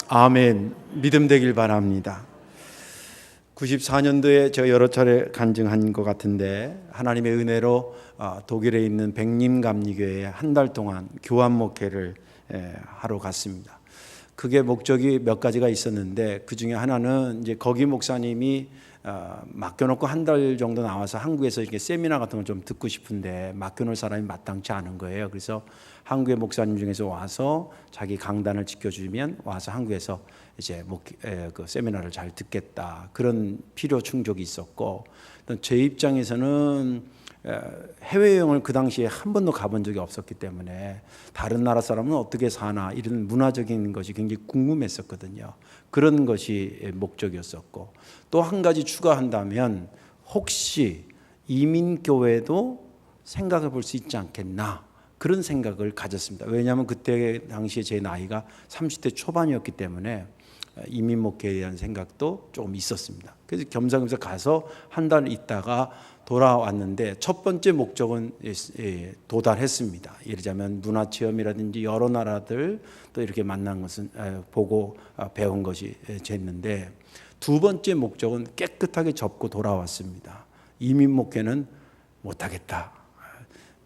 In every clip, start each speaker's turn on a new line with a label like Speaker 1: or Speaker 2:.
Speaker 1: 아멘. 믿음 되길 바랍니다. 94년도에 제가 여러 차례 간증한 것 같은데 하나님의 은혜로 독일에 있는 백림감리교회에 한 달 동안 교환 목회를 하러 갔습니다. 그게 목적이 몇 가지가 있었는데 그 중에 하나는 이제 거기 목사님이 맡겨놓고 한 달 정도 나와서 한국에서 이렇게 세미나 같은 걸 좀 듣고 싶은데 맡겨놓을 사람이 마땅치 않은 거예요. 그래서 한국의 목사님 중에서 와서 자기 강단을 지켜주면 와서 한국에서 이제 그 세미나를 잘 듣겠다, 그런 필요 충족이 있었고, 제 입장에서는 해외여행을 그 당시에 한 번도 가본 적이 없었기 때문에 다른 나라 사람은 어떻게 사나 이런 문화적인 것이 굉장히 궁금했었거든요. 그런 것이 목적이었었고, 또 한 가지 추가한다면 혹시 이민교회도 생각해 볼 수 있지 않겠나, 그런 생각을 가졌습니다. 왜냐하면 그때 당시에 제 나이가 30대 초반이었기 때문에 이민 목회에 대한 생각도 조금 있었습니다. 그래서 겸사겸사 가서 한 달 있다가 돌아왔는데 첫 번째 목적은 도달했습니다. 예를 들자면 문화체험이라든지 여러 나라들 또 이렇게 만난 것은 보고 배운 것이 됐는데, 두 번째 목적은 깨끗하게 접고 돌아왔습니다. 이민 목회는 못하겠다.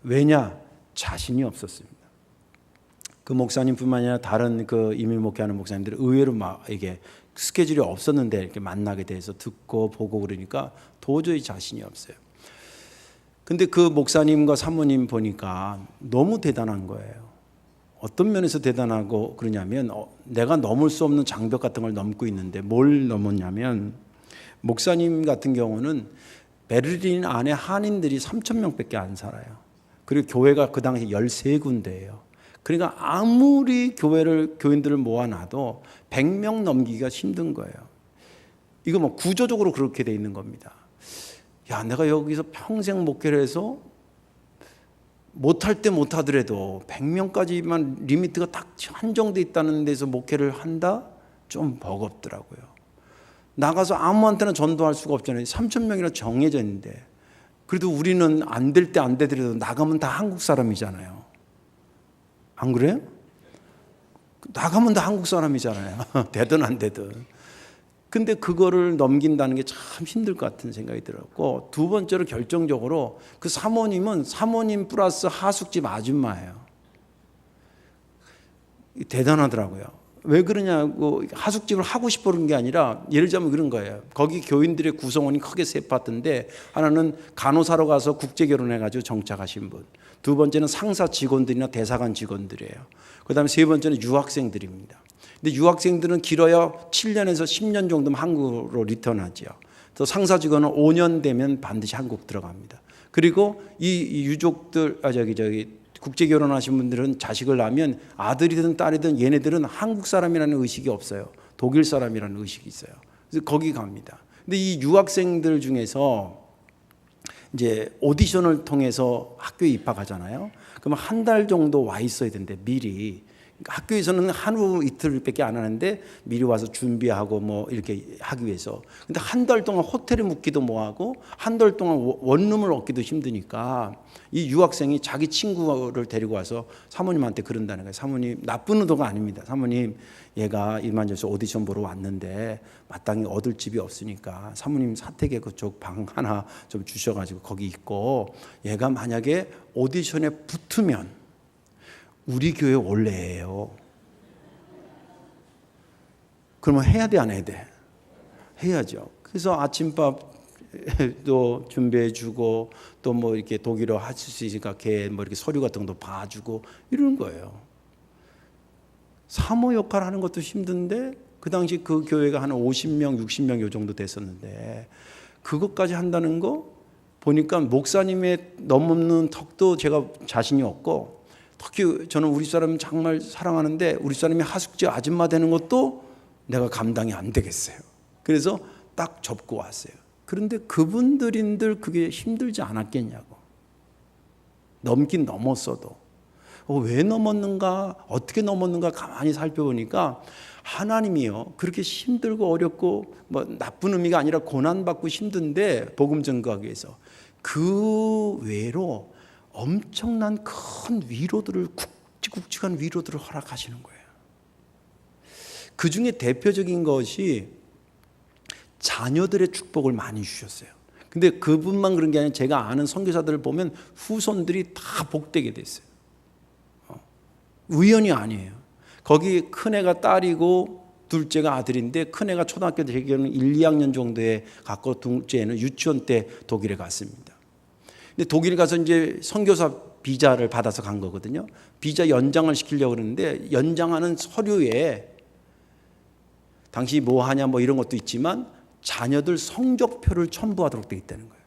Speaker 1: 왜냐? 자신이 없었습니다. 그 목사님뿐만 아니라 다른 그 이민 목회하는 목사님들은 의외로 막 이게 스케줄이 없었는데 이렇게 만나게 돼서 듣고 보고 그러니까 도저히 자신이 없어요. 근데 그 목사님과 사모님 보니까 너무 대단한 거예요. 어떤 면에서 대단하고 그러냐면 내가 넘을 수 없는 장벽 같은 걸 넘고 있는데, 뭘 넘었냐면 목사님 같은 경우는 베를린 안에 한인들이 3,000명밖에 안 살아요. 그리고 교회가 그 당시 13군데예요. 그러니까 아무리 교인들을 모아놔도 100명 넘기기가 힘든 거예요. 이거 뭐 구조적으로 그렇게 돼 있는 겁니다. 야, 내가 여기서 평생 목회를 해서 못할 때 못하더라도 100명까지만 리미트가 딱 한정돼 있다는 데서 목회를 한다? 좀 버겁더라고요. 나가서 아무한테나 전도할 수가 없잖아요. 3,000명이나 정해져 있는데. 그래도 우리는 안 될 때 안 되더라도 나가면 다 한국 사람이잖아요. 안 그래요? 나가면 다 한국 사람이잖아요. 되든 안 되든. 근데 그거를 넘긴다는 게 참 힘들 것 같은 생각이 들었고, 두 번째로 결정적으로 그 사모님은 사모님 플러스 하숙집 아줌마예요. 대단하더라고요. 왜 그러냐고, 하숙집을 하고 싶어 그런 게 아니라 예를 들자면 그런 거예요. 거기 교인들의 구성원이 크게 세 파트인데, 하나는 간호사로 가서 국제 결혼해가지고 정착하신 분, 두 번째는 상사 직원들이나 대사관 직원들이에요. 그 다음에 세 번째는 유학생들입니다. 근데 유학생들은 길어야 7년에서 10년 정도면 한국으로 리턴하죠. 또 상사 직원은 5년 되면 반드시 한국 들어갑니다. 그리고 이 유족들, 국제 결혼하신 분들은 자식을 낳으면 아들이든 딸이든 얘네들은 한국 사람이라는 의식이 없어요. 독일 사람이라는 의식이 있어요. 그래서 거기 갑니다. 근데 이 유학생들 중에서 이제 오디션을 통해서 학교에 입학하잖아요. 그러면 한 달 정도 와 있어야 되는데 미리. 학교에서는 하루 이틀밖에 안 하는데 미리 와서 준비하고 뭐 이렇게 하기 위해서. 근데 한 달 동안 호텔에 묵기도 뭐하고 한 달 동안 원룸을 얻기도 힘드니까 이 유학생이 자기 친구를 데리고 와서 사모님한테 그런다는 거예요. 사모님, 나쁜 의도가 아닙니다. 사모님, 얘가 이만저에서 오디션 보러 왔는데 마땅히 얻을 집이 없으니까 사모님 사택에 그쪽 방 하나 좀 주셔가지고 거기 있고, 얘가 만약에 오디션에 붙으면 우리 교회 원래예요. 그러면 해야 돼, 안 해야 돼? 해야죠. 그래서 아침밥도 준비해주고 또 뭐 이렇게 독일어 할 수 있으니까 걔 뭐 이렇게 서류 같은 것도 봐주고 이런 거예요. 사모 역할 하는 것도 힘든데, 그 당시 그 교회가 한 50명, 60명 요 정도 됐었는데 그것까지 한다는 거 보니까 목사님의 넘는 턱도 제가 자신이 없고, 특히 저는 우리 사람 정말 사랑하는데 우리 사람이 하숙집 아줌마 되는 것도 내가 감당이 안 되겠어요. 그래서 딱 접고 왔어요. 그런데 그분들인들 그게 힘들지 않았겠냐고. 넘긴 넘었어도. 왜 넘었는가, 어떻게 넘었는가 가만히 살펴보니까 하나님이요, 그렇게 힘들고 어렵고 뭐 나쁜 의미가 아니라 고난받고 힘든데 복음 전가하기 위해서 그 외로 엄청난 큰 위로들을, 굵직굵직한 위로들을 허락하시는 거예요. 그 중에 대표적인 것이 자녀들의 축복을 많이 주셨어요. 근데 그분만 그런 게 아니라 제가 아는 선교사들을 보면 후손들이 다 복되게 됐어요. 우연이 아니에요. 거기 큰애가 딸이고 둘째가 아들인데 큰애가 초등학교 되기에는 1, 2학년 정도에 갔고 둘째는 유치원 때 독일에 갔습니다. 근데 독일에 가서 이제 선교사 비자를 받아서 간 거거든요. 비자 연장을 시키려고 그러는데 연장하는 서류에 당시 뭐 하냐 뭐 이런 것도 있지만 자녀들 성적표를 첨부하도록 되어 있다는 거예요.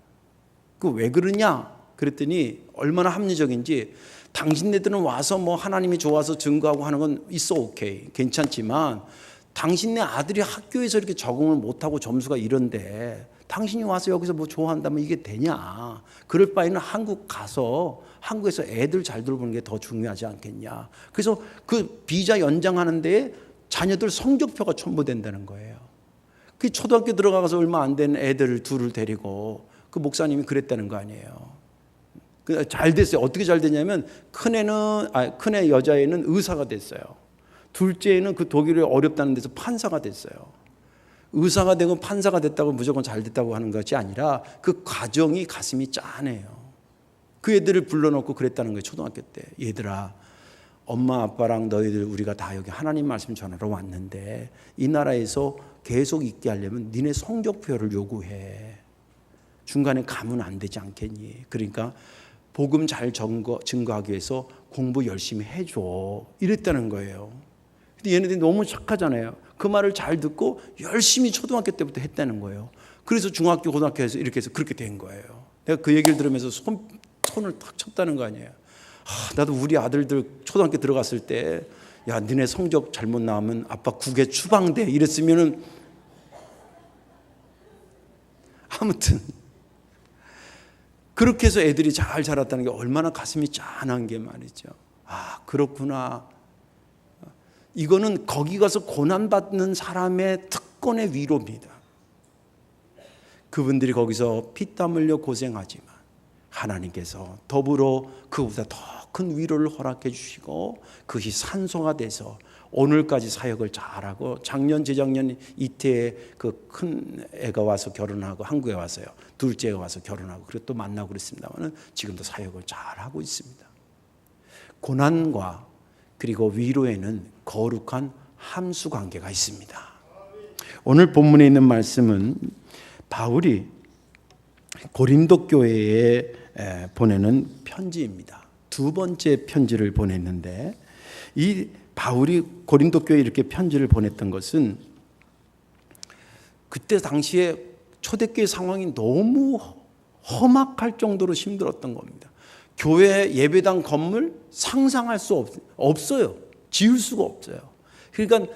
Speaker 1: 그 왜 그러냐? 그랬더니 얼마나 합리적인지 당신네들은 와서 뭐 하나님이 좋아서 증거하고 하는 건 있어 오케이 괜찮지만 당신네 아들이 학교에서 이렇게 적응을 못하고 점수가 이런데 당신이 와서 여기서 뭐 좋아한다면 이게 되냐? 그럴 바에는 한국 가서 한국에서 애들 잘 돌보는 게 더 중요하지 않겠냐? 그래서 그 비자 연장하는 데에 자녀들 성적표가 첨부된다는 거예요. 그 초등학교 들어가서 얼마 안 된 애들 둘을 데리고 그 목사님이 그랬다는 거 아니에요. 잘 됐어요. 어떻게 잘 됐냐면 큰애 여자애는 의사가 됐어요. 둘째는 그 독일에 어렵다는 데서 판사가 됐어요. 의사가 되고 판사가 됐다고 무조건 잘 됐다고 하는 것이 아니라 그 과정이 가슴이 짠해요. 그 애들을 불러놓고 그랬다는 거예요. 초등학교 때. 얘들아, 엄마 아빠랑 너희들 우리가 다 여기 하나님 말씀 전하러 왔는데 이 나라에서 계속 있게 하려면 니네 성적표를 요구해. 중간에 가면 안 되지 않겠니? 그러니까 복음 잘 증거하기 위해서 공부 열심히 해줘. 이랬다는 거예요. 근데 얘네들이 너무 착하잖아요. 그 말을 잘 듣고 열심히 초등학교 때부터 했다는 거예요. 그래서 중학교, 고등학교에서 이렇게 해서 그렇게 된 거예요. 내가 그 얘기를 들으면서 손을 탁 쳤다는 거 아니에요. 나도 우리 아들들 초등학교 들어갔을 때 야, 니네 성적 잘못 나오면 아빠 국에 추방돼. 이랬으면은 아무튼 그렇게 해서 애들이 잘 자랐다는 게 얼마나 가슴이 짠한 게 말이죠. 그렇구나. 이거는 거기 가서 고난받는 사람의 특권의 위로입니다. 그분들이 거기서 피땀 흘려 고생하지만 하나님께서 더불어 그보다 더 큰 위로를 허락해 주시고 그것이 산소가 돼서 오늘까지 사역을 잘하고 작년 재작년 이태에 그 큰 애가 와서 결혼하고 한국에 와서요. 둘째가 와서 결혼하고 그리고 또 만나고 그랬습니다만 지금도 사역을 잘하고 있습니다. 고난과 그리고 위로에는 거룩한 함수 관계가 있습니다. 오늘 본문에 있는 말씀은 바울이 고린도 교회에 보내는 편지입니다. 두 번째 편지를 보냈는데 이 바울이 고린도 교회에 이렇게 편지를 보냈던 것은 그때 당시에 초대교회 상황이 너무 험악할 정도로 힘들었던 겁니다. 교회 예배당 건물 상상할 수 없어요. 지을 수가 없어요. 그러니까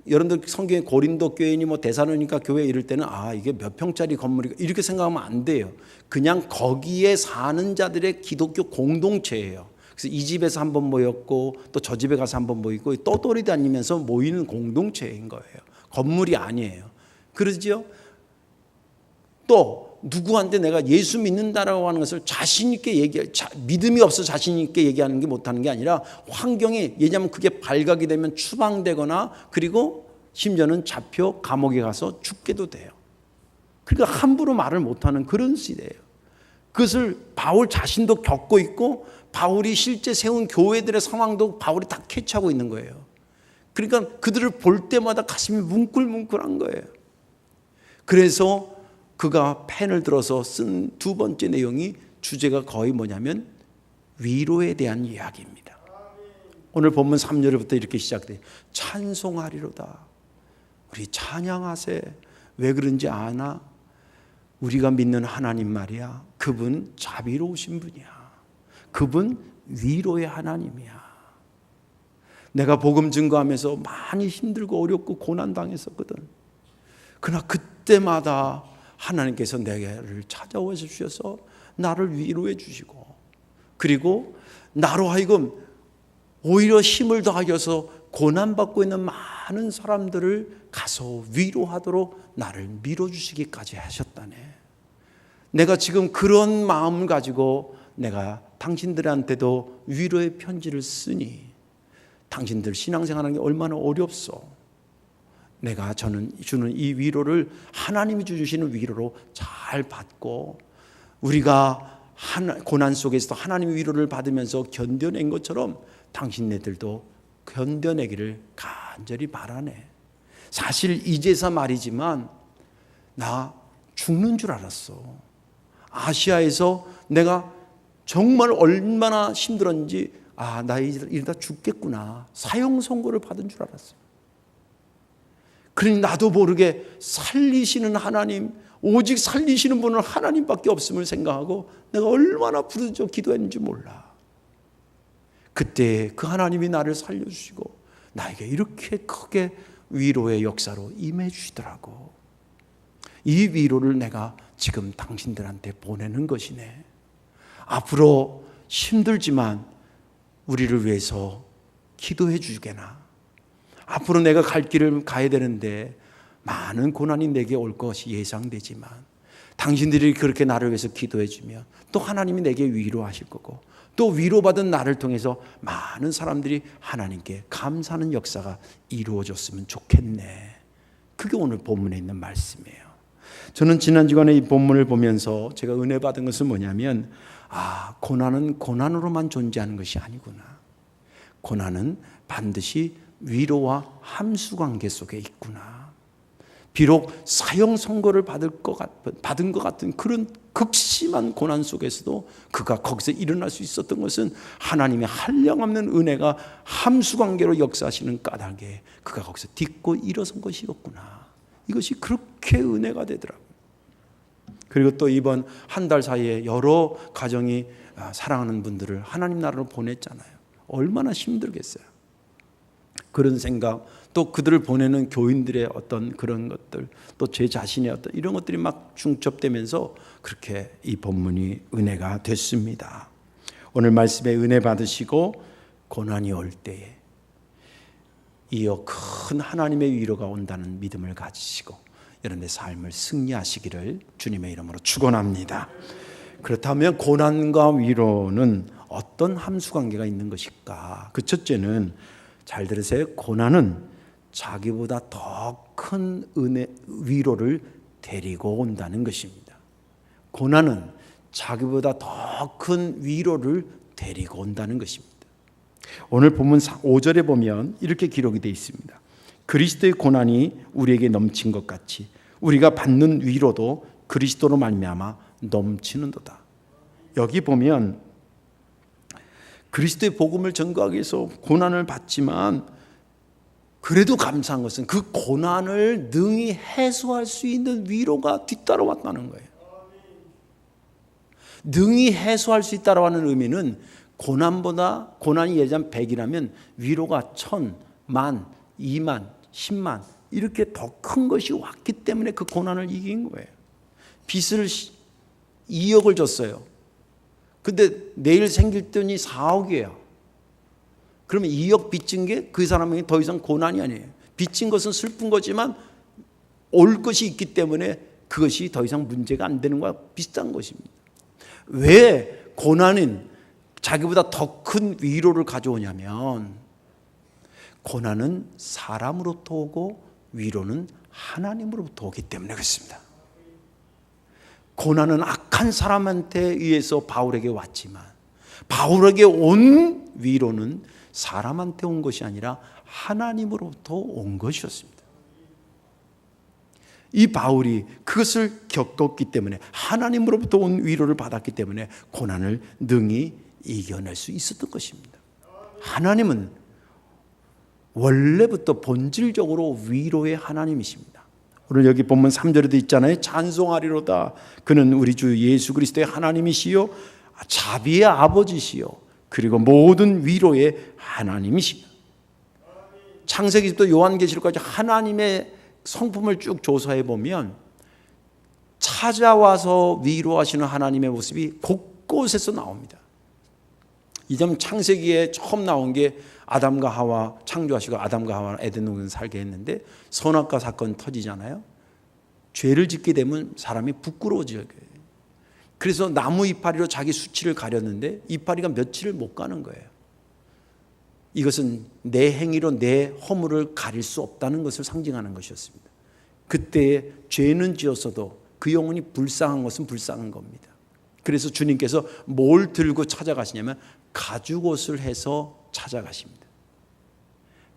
Speaker 1: 여러분들 성경에 고린도 교회니 뭐 데살로니가 교회 이럴 때는 이게 몇 평짜리 건물이가 이렇게 생각하면 안 돼요. 그냥 거기에 사는 자들의 기독교 공동체예요. 그래서 이 집에서 한번 모였고 또 저 집에 가서 한번 모이고 떠돌이 다니면서 모이는 공동체인 거예요. 건물이 아니에요. 그러죠? 또 누구한테 내가 예수 믿는다라고 하는 것을 자신 있게 믿음이 없어 자신 있게 얘기하는 게 못하는 게 아니라 환경이 왜냐하면 그게 발각이 되면 추방되거나 그리고 심지어는 잡혀 감옥에 가서 죽게도 돼요. 그러니까 함부로 말을 못하는 그런 시대예요. 그것을 바울 자신도 겪고 있고 바울이 실제 세운 교회들의 상황도 바울이 다 캐치하고 있는 거예요. 그러니까 그들을 볼 때마다 가슴이 뭉클뭉클한 거예요. 그래서 그가 펜을 들어서 쓴 두 번째 내용이 주제가 거의 뭐냐면 위로에 대한 이야기입니다. 오늘 본문 3절부터 이렇게 시작돼요. 찬송하리로다. 우리 찬양하세. 왜 그런지 아나? 우리가 믿는 하나님 말이야. 그분 자비로우신 분이야. 그분 위로의 하나님이야. 내가 복음 증거하면서 많이 힘들고 어렵고 고난당했었거든. 그러나 그때마다 하나님께서 내게를 찾아와 주셔서 나를 위로해 주시고 그리고 나로 하여금 오히려 힘을 더하여서 고난받고 있는 많은 사람들을 가서 위로하도록 나를 밀어주시기까지 하셨다네. 내가 지금 그런 마음을 가지고 내가 당신들한테도 위로의 편지를 쓰니 당신들 신앙생활하는 게 얼마나 어렵소. 저는 주는 이 위로를 하나님이 주시는 위로로 잘 받고 우리가 고난 속에서도 하나님의 위로를 받으면서 견뎌낸 것처럼 당신네들도 견뎌내기를 간절히 바라네. 사실 이제서 말이지만 나 죽는 줄 알았어. 아시아에서 내가 정말 얼마나 힘들었는지 나 이러다 죽겠구나. 사형 선고를 받은 줄 알았어. 그러니 나도 모르게 살리시는 하나님, 오직 살리시는 분은 하나님밖에 없음을 생각하고 내가 얼마나 부르짖어 기도했는지 몰라. 그때 그 하나님이 나를 살려주시고 나에게 이렇게 크게 위로의 역사로 임해 주시더라고. 이 위로를 내가 지금 당신들한테 보내는 것이네. 앞으로 힘들지만 우리를 위해서 기도해 주게나. 앞으로 내가 갈 길을 가야 되는데 많은 고난이 내게 올 것이 예상되지만 당신들이 그렇게 나를 위해서 기도해 주면 또 하나님이 내게 위로하실 거고 또 위로받은 나를 통해서 많은 사람들이 하나님께 감사하는 역사가 이루어졌으면 좋겠네. 그게 오늘 본문에 있는 말씀이에요. 저는 지난 주간에 이 본문을 보면서 제가 은혜 받은 것은 뭐냐면 고난은 고난으로만 존재하는 것이 아니구나. 고난은 반드시 위로와 함수 관계 속에 있구나. 비록 사형 선고를 받은 것 같은 그런 극심한 고난 속에서도 그가 거기서 일어날 수 있었던 것은 하나님의 한량없는 은혜가 함수 관계로 역사하시는 까닭에 그가 거기서 딛고 일어선 것이었구나. 이것이 그렇게 은혜가 되더라고요. 그리고 또 이번 한 달 사이에 여러 가정이 사랑하는 분들을 하나님 나라로 보냈잖아요. 얼마나 힘들겠어요. 그런 생각, 또 그들을 보내는 교인들의 어떤 그런 것들, 또 제 자신의 어떤 이런 것들이 막 중첩되면서 그렇게 이 본문이 은혜가 됐습니다. 오늘 말씀에 은혜 받으시고 고난이 올 때에 이어 큰 하나님의 위로가 온다는 믿음을 가지시고 여러분의 삶을 승리하시기를 주님의 이름으로 축원합니다. 그렇다면 고난과 위로는 어떤 함수 관계가 있는 것일까? 그 첫째는 잘 들으세요. 고난은 자기보다 더 큰 위로를 데리고 온다는 것입니다. 고난은 자기보다 더 큰 위로를 데리고 온다는 것입니다. 오늘 본문 5절에 보면 이렇게 기록이 되어 있습니다. 그리스도의 고난이 우리에게 넘친 것 같이 우리가 받는 위로도 그리스도로 말미암아 넘치는도다. 여기 보면 그리스도의 복음을 전가하기 위해서 고난을 받지만 그래도 감사한 것은 그 고난을 능히 해소할 수 있는 위로가 뒤따라왔다는 거예요. 능히 해소할 수 있다는 의미는 고난이 예전 100이라면 위로가 1000, 10,000, 20,000, 10만 이렇게 더 큰 것이 왔기 때문에 그 고난을 이긴 거예요. 빚을 2억을 줬어요. 근데 내일 생길 돈이 4억이에요. 그러면 2억 빚진 게 그 사람에게 더 이상 고난이 아니에요. 빚진 것은 슬픈 거지만 올 것이 있기 때문에 그것이 더 이상 문제가 안 되는 거와 비슷한 것입니다. 왜 고난은 자기보다 더 큰 위로를 가져오냐면 고난은 사람으로부터 오고 위로는 하나님으로부터 오기 때문에 그렇습니다. 고난은 악한 사람한테 의해서 바울에게 왔지만 바울에게 온 위로는 사람한테 온 것이 아니라 하나님으로부터 온 것이었습니다. 이 바울이 그것을 겪었기 때문에 하나님으로부터 온 위로를 받았기 때문에 고난을 능히 이겨낼 수 있었던 것입니다. 하나님은 원래부터 본질적으로 위로의 하나님이십니다. 오늘 여기 본문 3절에도 있잖아요. 찬송하리로다. 그는 우리 주 예수 그리스도의 하나님이시요 자비의 아버지시요 그리고 모든 위로의 하나님이시요. 창세기부터 요한계시록까지 하나님의 성품을 쭉 조사해 보면 찾아와서 위로하시는 하나님의 모습이 곳곳에서 나옵니다. 이 점 창세기에 처음 나온 게 아담과 하와 창조하시고 아담과 하와 에덴 동산에 살게 했는데 선악과 사건 터지잖아요. 죄를 짓게 되면 사람이 부끄러워져요. 그래서 나무 이파리로 자기 수치를 가렸는데 이파리가 며칠을 못 가는 거예요. 이것은 내 행위로 내 허물을 가릴 수 없다는 것을 상징하는 것이었습니다. 그때에 죄는 지었어도 그 영혼이 불쌍한 것은 불쌍한 겁니다. 그래서 주님께서 뭘 들고 찾아가시냐면 가죽옷을 해서 찾아가십니다.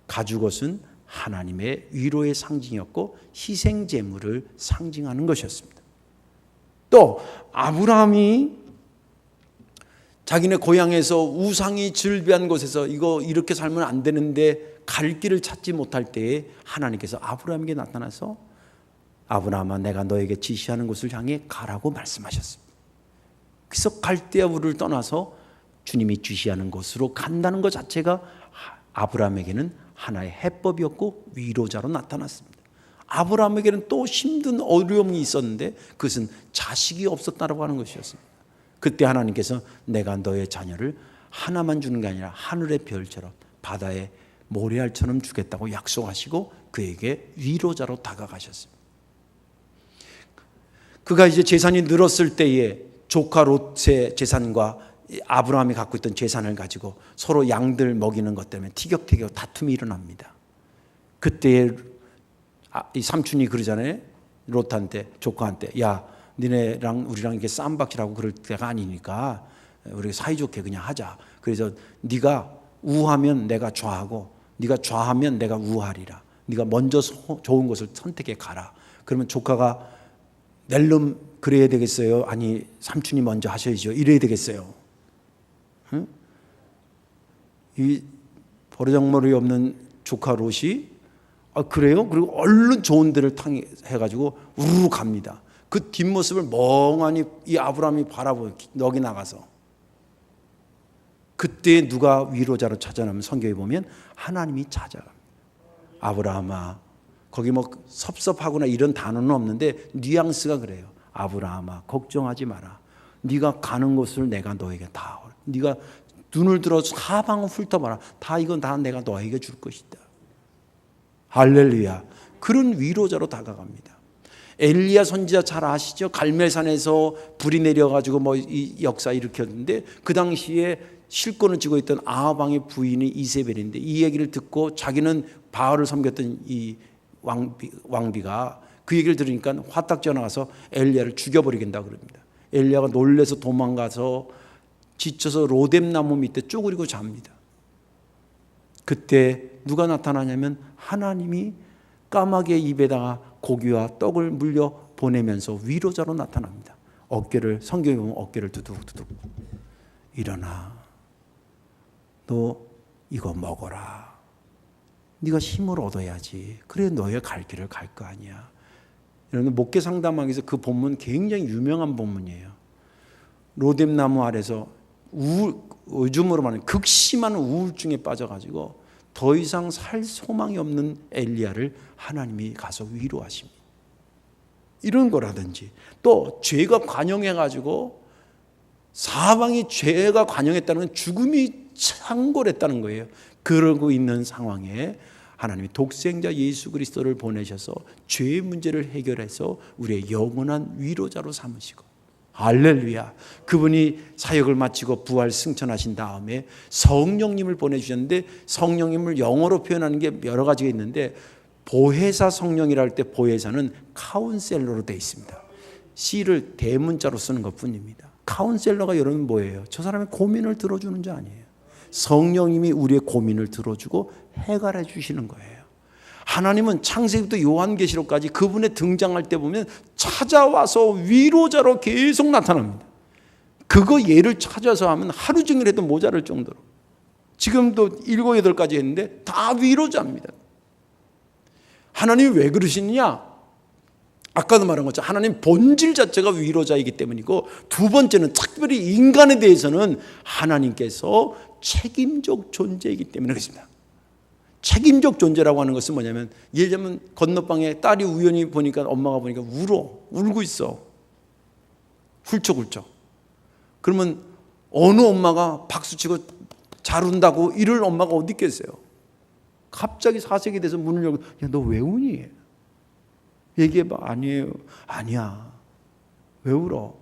Speaker 1: 가죽옷은 하나님의 위로의 상징이었고 희생제물을 상징하는 것이었습니다. 또 아브라함이 자기네 고향에서 우상이 즐비한 곳에서 이거 이렇게 살면 안 되는데 갈 길을 찾지 못할 때에 하나님께서 아브라함에게 나타나서 아브라함아 내가 너에게 지시하는 곳을 향해 가라고 말씀하셨습니다. 그래서 갈대아 우르를 떠나서 주님이 지시하는 곳으로 간다는 것 자체가 아브라함에게는 하나의 해법이었고 위로자로 나타났습니다. 아브라함에게는 또 힘든 어려움이 있었는데 그것은 자식이 없었다고 하는 것이었습니다. 그때 하나님께서 내가 너의 자녀를 하나만 주는 게 아니라 하늘의 별처럼 바다의 모래알처럼 주겠다고 약속하시고 그에게 위로자로 다가가셨습니다. 그가 이제 재산이 늘었을 때에 조카 롯의 재산과 아브라함이 갖고 있던 재산을 가지고 서로 양들 먹이는 것 때문에 티격태격 다툼이 일어납니다. 그때 이 삼촌이 그러잖아요. 롯한테, 조카한테, 야 니네랑 우리랑 이렇게 쌈박질하고 그럴 때가 아니니까 우리 사이좋게 그냥 하자. 그래서 네가 우하면 내가 좌하고 네가 좌하면 내가 우하리라. 네가 먼저 좋은 것을 선택해 가라. 그러면 조카가 낼름 그래야 되겠어요? 아니 삼촌이 먼저 하셔야죠. 이래야 되겠어요? 응? 이 버르장머리 없는 조카 롯이 그래요? 그리고 얼른 좋은 데를 해가지고 우르르 갑니다. 그 뒷모습을 멍하니 이 아브라함이 바라보고 넋이 나가서 그때 누가 위로자로 찾아나면 성경에 보면 하나님이 찾아갑니다. 아브라함아, 거기 뭐 섭섭하거나 이런 단어는 없는데 뉘앙스가 그래요. 아브라함아 걱정하지 마라. 네가 가는 곳을 내가 너에게 다, 네가 눈을 들어 사방을 훑어봐라. 다 이건 다 내가 너에게 줄 것이다. 할렐루야. 그런 위로자로 다가갑니다. 엘리야 선지자 잘 아시죠? 갈멜산에서 불이 내려가지고 뭐 이 역사 일으켰는데 그 당시에 실권을 쥐고 있던 아합 왕의 부인이 이세벨인데 이 얘기를 듣고 자기는 바알을 섬겼던 이 왕비가 그 얘기를 들으니까 화딱지가 나가서 엘리야를 죽여버리겠다 그럽니다. 엘리야가 놀래서 도망가서 지쳐서 로뎀나무 밑에 쪼그리고 잡니다. 그때 누가 나타나냐면 하나님이 까마귀의 입에다가 고기와 떡을 물려 보내면서 위로자로 나타납니다. 어깨를, 성경에 보면 어깨를 두둑두둑, 일어나, 너 이거 먹어라. 네가 힘을 얻어야지. 그래 너의 갈 길을 갈 거 아니야. 여러분 목회 상담학에서 그 본문 굉장히 유명한 본문이에요. 로뎀나무 아래서 요즘으로 말하면 극심한 우울증에 빠져가지고 더 이상 살 소망이 없는 엘리야를 하나님이 가서 위로하십니다. 이런 거라든지 또 죄가 관영해가지고 사방이 죄가 관영했다는 건 죽음이 창궐했다는 거예요. 그러고 있는 상황에 하나님이 독생자 예수 그리스도를 보내셔서 죄의 문제를 해결해서 우리의 영원한 위로자로 삼으시고 할렐루야. 그분이 사역을 마치고 부활 승천하신 다음에 성령님을 보내주셨는데 성령님을 영어로 표현하는 게 여러 가지가 있는데 보혜사 성령이라 할 때 보혜사는 카운셀러로 되어 있습니다. C를 대문자로 쓰는 것뿐입니다. 카운셀러가 여러분 뭐예요? 저 사람의 고민을 들어주는 자 아니에요. 성령님이 우리의 고민을 들어주고 해결해 주시는 거예요. 하나님은 창세기부터 요한계시록까지 그분의 등장할 때 보면 찾아와서 위로자로 계속 나타납니다. 그거 예를 찾아서 하면 하루 종일 해도 모자랄 정도로 지금도 7, 8가지 했는데 다 위로자입니다. 하나님이 왜 그러시느냐? 아까도 말한 것처럼 하나님 본질 자체가 위로자이기 때문이고 두 번째는 특별히 인간에 대해서는 하나님께서 책임적 존재이기 때문에 그렇습니다. 책임적 존재라고 하는 것은 뭐냐면 예를 들면 건너방에 딸이 우연히 보니까 엄마가 보니까 울고 있어. 훌쩍훌쩍. 그러면 어느 엄마가 박수치고 잘 운다고 이럴 엄마가 어디 있겠어요? 갑자기 사색이 돼서 문을 열고 야, 너 왜 우니? 얘기해봐. 아니에요. 아니야. 왜 울어?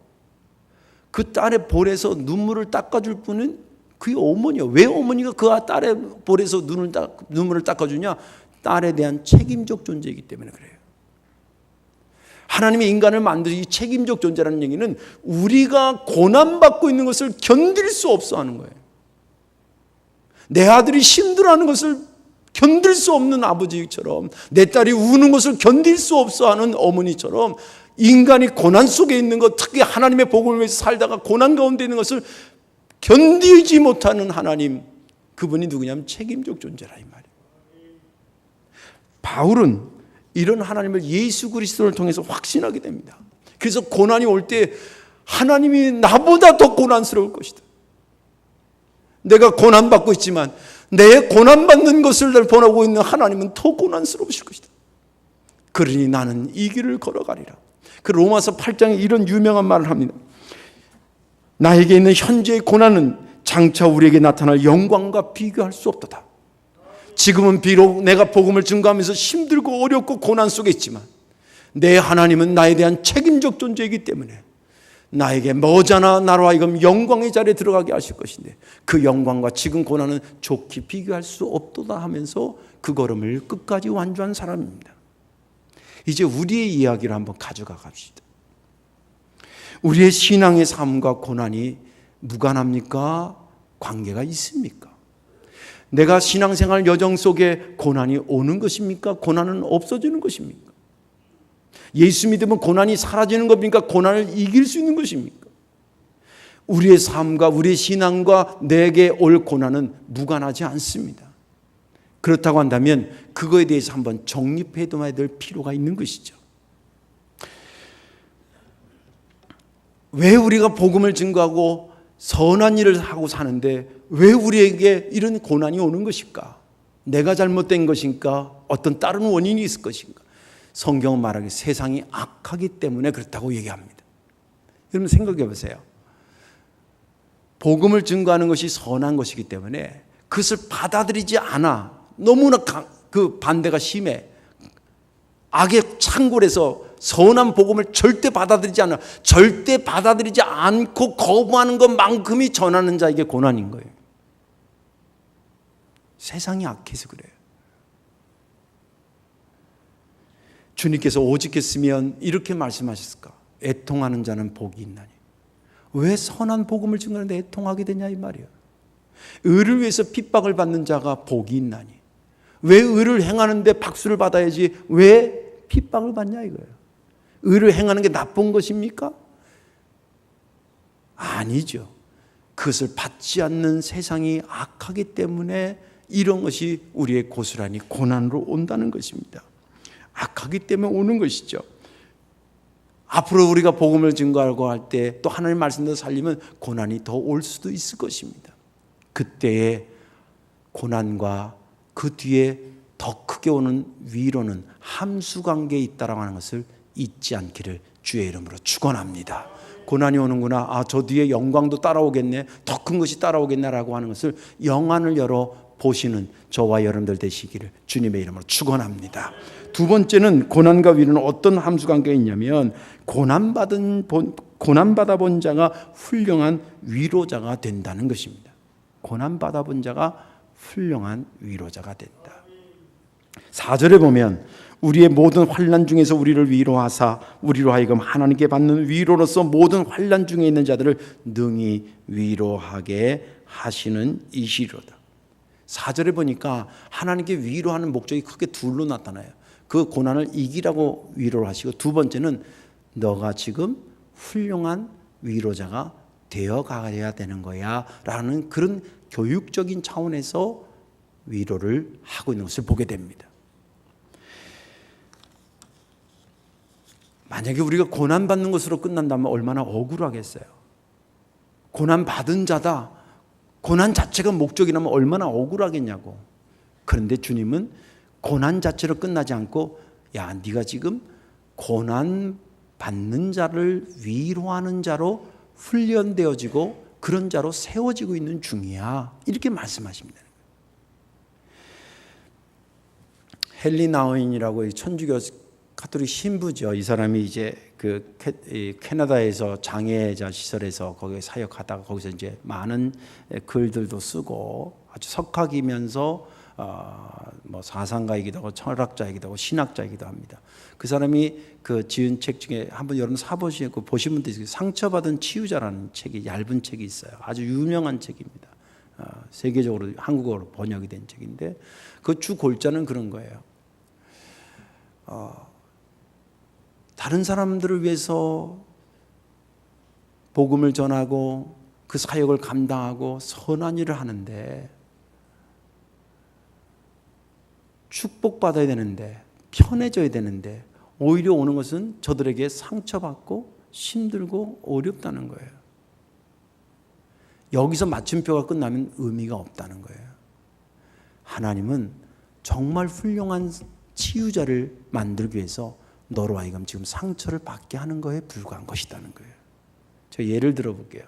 Speaker 1: 그 딸의 볼에서 눈물을 닦아줄 분은 그의 어머니요. 왜 어머니가 그 딸의 볼에서 눈물을 닦아주냐? 딸에 대한 책임적 존재이기 때문에 그래요. 하나님의 인간을 만드신 이 책임적 존재라는 얘기는 우리가 고난받고 있는 것을 견딜 수 없어 하는 거예요. 내 아들이 힘들어하는 것을 견딜 수 없는 아버지처럼, 내 딸이 우는 것을 견딜 수 없어 하는 어머니처럼, 인간이 고난 속에 있는 것, 특히 하나님의 복음을 위해서 살다가 고난 가운데 있는 것을 견디지 못하는 하나님, 그분이 누구냐면 책임적 존재라 이 말이에요. 바울은 이런 하나님을 예수 그리스도를 통해서 확신하게 됩니다. 그래서 고난이 올 때 하나님이 나보다 더 고난스러울 것이다. 내가 고난받고 있지만 내 고난받는 것을 보고 있는 하나님은 더 고난스러우실 것이다. 그러니 나는 이 길을 걸어가리라. 그 로마서 8장에 이런 유명한 말을 합니다. 나에게 있는 현재의 고난은 장차 우리에게 나타날 영광과 비교할 수 없도다. 지금은 비록 내가 복음을 증거하면서 힘들고 어렵고 고난 속에 있지만 내 하나님은 나에 대한 책임적 존재이기 때문에 나에게 머지않아 나로 하여금 영광의 자리에 들어가게 하실 것인데 그 영광과 지금 고난은 좋게 비교할 수 없도다 하면서 그 걸음을 끝까지 완주한 사람입니다. 이제 우리의 이야기를 한번 가져가 갑시다. 우리의 신앙의 삶과 고난이 무관합니까? 관계가 있습니까? 내가 신앙생활 여정 속에 고난이 오는 것입니까? 고난은 없어지는 것입니까? 예수 믿으면 고난이 사라지는 겁니까? 고난을 이길 수 있는 것입니까? 우리의 삶과 우리의 신앙과 내게 올 고난은 무관하지 않습니다. 그렇다고 한다면 그거에 대해서 한번 정립해둬야 될 필요가 있는 것이죠. 왜 우리가 복음을 증거하고 선한 일을 하고 사는데 왜 우리에게 이런 고난이 오는 것일까? 내가 잘못된 것인가? 어떤 다른 원인이 있을 것인가? 성경은 말하기 세상이 악하기 때문에 그렇다고 얘기합니다. 여러분 생각해 보세요. 복음을 증거하는 것이 선한 것이기 때문에 그것을 받아들이지 않아. 너무나 그 반대가 심해. 악의 창궐에서 선한 복음을 절대 받아들이지 않아. 절대 받아들이지 않고 거부하는 것만큼이 전하는 자에게 고난인 거예요. 세상이 악해서 그래요. 주님께서 오직 했으면 이렇게 말씀하셨을까? 애통하는 자는 복이 있나니. 왜 선한 복음을 증거하는데 애통하게 되냐 이 말이에요. 의를 위해서 핍박을 받는 자가 복이 있나니. 왜 의를 행하는데 박수를 받아야지 왜 핍박을 받냐 이거예요. 의를 행하는 게 나쁜 것입니까? 아니죠. 그것을 받지 않는 세상이 악하기 때문에 이런 것이 우리의 고스란히 고난으로 온다는 것입니다. 악하기 때문에 오는 것이죠. 앞으로 우리가 복음을 증거하고 할 때 또 하나님 말씀대로 살리면 고난이 더 올 수도 있을 것입니다. 그때의 고난과 그 뒤에 더 크게 오는 위로는 함수관계에 있다라고 하는 것을 잊지 않기를 주의 이름으로 축원합니다. 고난이 오는구나. 저 뒤에 영광도 따라오겠네. 더 큰 것이 따라오겠네라고 하는 것을 영안을 열어 보시는 저와 여러분들 되시기를 주님의 이름으로 축원합니다. 두 번째는 고난과 위로는 어떤 함수관계가 있냐면 고난받아 본 자가 훌륭한 위로자가 된다는 것입니다. 고난받아 본 자가 훌륭한 위로자가 된다. 4절에 보면 우리의 모든 환난 중에서 우리를 위로하사 우리로 하여금 하나님께 받는 위로로서 모든 환난 중에 있는 자들을 능히 위로하게 하시는 이시로다. 4절에 보니까 하나님께 위로하는 목적이 크게 둘로 나타나요. 그 고난을 이기라고 위로를 하시고 두 번째는 너가 지금 훌륭한 위로자가 되어가야 되는 거야 라는 그런 교육적인 차원에서 위로를 하고 있는 것을 보게 됩니다. 만약에 우리가 고난받는 것으로 끝난다면 얼마나 억울하겠어요. 고난받은 자다. 고난 자체가 목적이라면 얼마나 억울하겠냐고. 그런데 주님은 고난 자체로 끝나지 않고 야, 네가 지금 고난 받는 자를 위로하는 자로 훈련되어지고 그런 자로 세워지고 있는 중이야. 이렇게 말씀하십니다. 헨리 나우인이라고 천주교 가톨릭 신부죠. 이 사람이 이제 캐나다에서 장애자 시설에서 거기에 사역하다가 거기서 이제 많은 글들도 쓰고 아주 석학이면서 뭐 사상가이기도 하고 철학자이기도 하고 신학자이기도 합니다. 그 사람이 그 지은 책 중에 한번 여러분 사보시고 보신 분도 있어요. 상처받은 치유자라는 책이 얇은 책이 있어요. 아주 유명한 책입니다. 세계적으로 한국어로 번역이 된 책인데 그 주 골자는 그런 거예요. 다른 사람들을 위해서 복음을 전하고 그 사역을 감당하고 선한 일을 하는데 축복받아야 되는데 편해져야 되는데 오히려 오는 것은 저들에게 상처받고 힘들고 어렵다는 거예요. 여기서 맞춤표가 끝나면 의미가 없다는 거예요. 하나님은 정말 훌륭한 치유자를 만들기 위해서 너로 하여금 지금 상처를 받게 하는 거에 불과한 것이라는 거예요. 제가 예를 들어볼게요.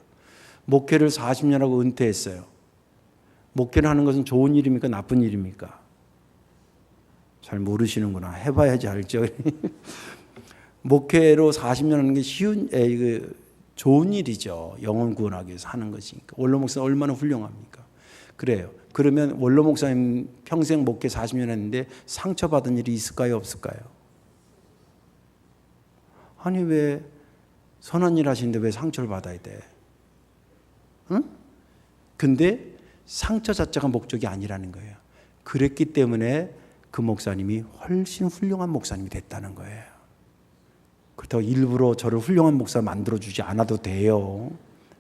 Speaker 1: 목회를 40년 하고 은퇴했어요. 목회를 하는 것은 좋은 일입니까? 나쁜 일입니까? 잘 모르시는구나. 해봐야지 알죠. 목회로 40년 하는 게 좋은 일이죠. 영혼 구원하기 위해서 하는 것이니까. 원로 목사는 얼마나 훌륭합니까? 그래요. 그러면 원로 목사님 평생 목회 40년 했는데 상처받은 일이 있을까요? 없을까요? 아니 왜 선한 일 하시는데 왜 상처를 받아야 돼? 응? 근데 상처 자체가 목적이 아니라는 거예요. 그랬기 때문에 그 목사님이 훨씬 훌륭한 목사님이 됐다는 거예요. 그렇다고 일부러 저를 훌륭한 목사 만들어주지 않아도 돼요.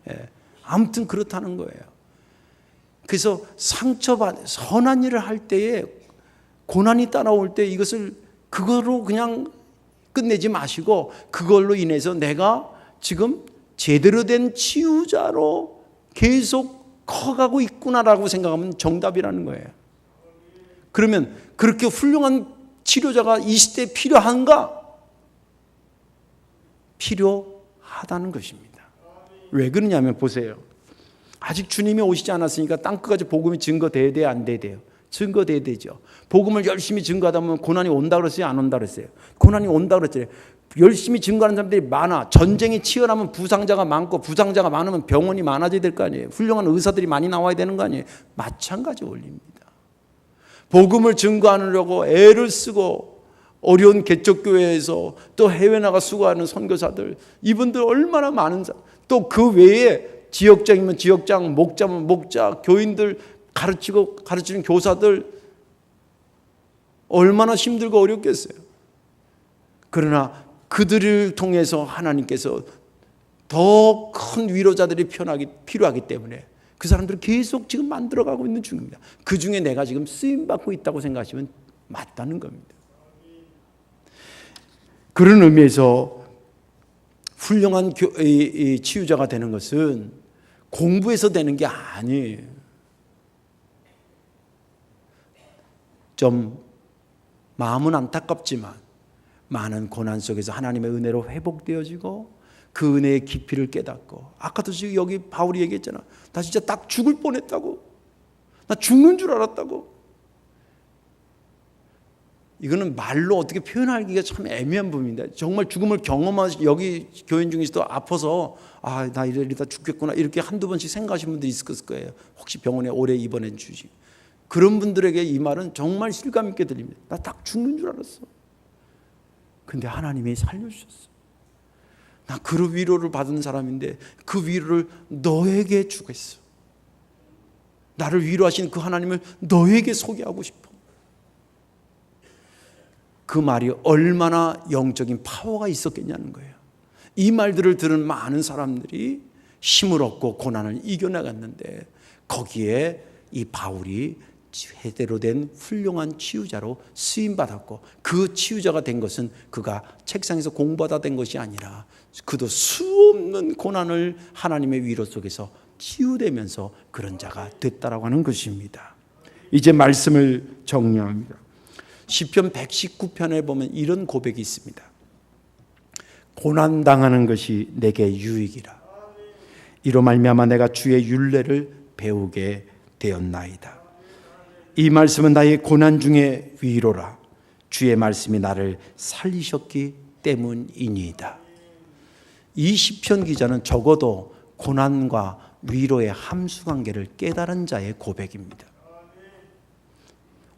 Speaker 1: 예. 아무튼 그렇다는 거예요. 그래서 선한 일을 할 때에 고난이 따라올 때 이것을 그거로 그냥 끝내지 마시고 그걸로 인해서 내가 지금 제대로 된 치유자로 계속 커가고 있구나라고 생각하면 정답이라는 거예요. 그러면 그렇게 훌륭한 치료자가 이 시대에 필요한가? 필요하다는 것입니다. 왜 그러냐면 보세요. 아직 주님이 오시지 않았으니까 땅끝까지 복음이 증거돼야 돼요? 안 돼야 돼요? 증거돼야 되죠. 복음을 열심히 증거하다 보면 고난이 온다 그랬어요? 안 온다 그랬어요? 고난이 온다 그랬잖아요. 열심히 증거하는 사람들이 많아. 전쟁이 치열하면 부상자가 많고 부상자가 많으면 병원이 많아져야 될 거 아니에요. 훌륭한 의사들이 많이 나와야 되는 거 아니에요. 마찬가지 원리입니다. 복음을 증거하려고 애를 쓰고 어려운 개척교회에서 또 해외 나가 수고하는 선교사들, 이분들 얼마나 많은 사람, 또 그 외에 지역장이면 지역장, 목자면 목자, 교인들 가르치는 교사들 얼마나 힘들고 어렵겠어요. 그러나 그들을 통해서 하나님께서 더 큰 위로자들이 필요하기 때문에 그 사람들을 계속 지금 만들어가고 있는 중입니다. 그 중에 내가 지금 쓰임받고 있다고 생각하시면 맞다는 겁니다. 그런 의미에서 훌륭한 치유자가 되는 것은 공부해서 되는 게 아니에요. 좀 마음은 안타깝지만 많은 고난 속에서 하나님의 은혜로 회복되어지고 그 은혜의 깊이를 깨닫고, 아까도 지금 여기 바울이 얘기했잖아. 나 진짜 딱 죽을 뻔했다고. 나 죽는 줄 알았다고. 이거는 말로 어떻게 표현하기가 참 애매한 부분입니다. 정말 죽음을 경험하시, 여기 교인 중에서도 아파서 나 이러다 죽겠구나 이렇게 한두 번씩 생각하시는 분들이 있을 거예요. 혹시 병원에 오래 입원해 주시. 그런 분들에게 이 말은 정말 실감 있게 들립니다. 나 딱 죽는 줄 알았어. 근데 하나님이 살려주셨어. 나 그 위로를 받은 사람인데 그 위로를 너에게 주겠어. 나를 위로하신 그 하나님을 너에게 소개하고 싶어. 그 말이 얼마나 영적인 파워가 있었겠냐는 거예요. 이 말들을 들은 많은 사람들이 힘을 얻고 고난을 이겨나갔는데 거기에 이 바울이 제대로 된 훌륭한 치유자로 쓰임받았고, 그 치유자가 된 것은 그가 책상에서 공부하다 된 것이 아니라 그도 수없는 고난을 하나님의 위로 속에서 치유되면서 그런 자가 됐다라고 하는 것입니다. 이제 말씀을 정리합니다. 시편 119편에 보면 이런 고백이 있습니다. 고난당하는 것이 내게 유익이라. 이로 말미암아 내가 주의 율례를 배우게 되었나이다. 이 말씀은 나의 고난 중에 위로라. 주의 말씀이 나를 살리셨기 때문이니이다. 이 시편 기자는 적어도 고난과 위로의 함수관계를 깨달은 자의 고백입니다.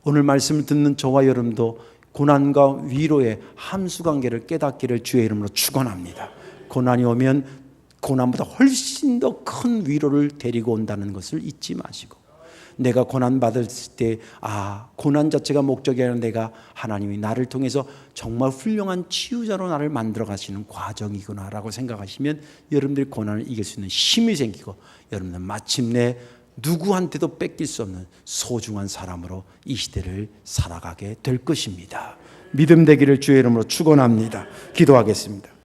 Speaker 1: 오늘 말씀을 듣는 저와 여러분도 고난과 위로의 함수관계를 깨닫기를 주의 이름으로 축원합니다. 고난이 오면 고난보다 훨씬 더 큰 위로를 데리고 온다는 것을 잊지 마시고, 내가 고난 받을 때 고난 자체가 목적이 아니라 내가 하나님이 나를 통해서 정말 훌륭한 치유자로 나를 만들어 가시는 과정이구나라고 생각하시면 여러분들이 고난을 이길 수 있는 힘이 생기고, 여러분은 마침내 누구한테도 뺏길 수 없는 소중한 사람으로 이 시대를 살아가게 될 것입니다. 믿음 되기를 주의 이름으로 축원합니다. 기도하겠습니다.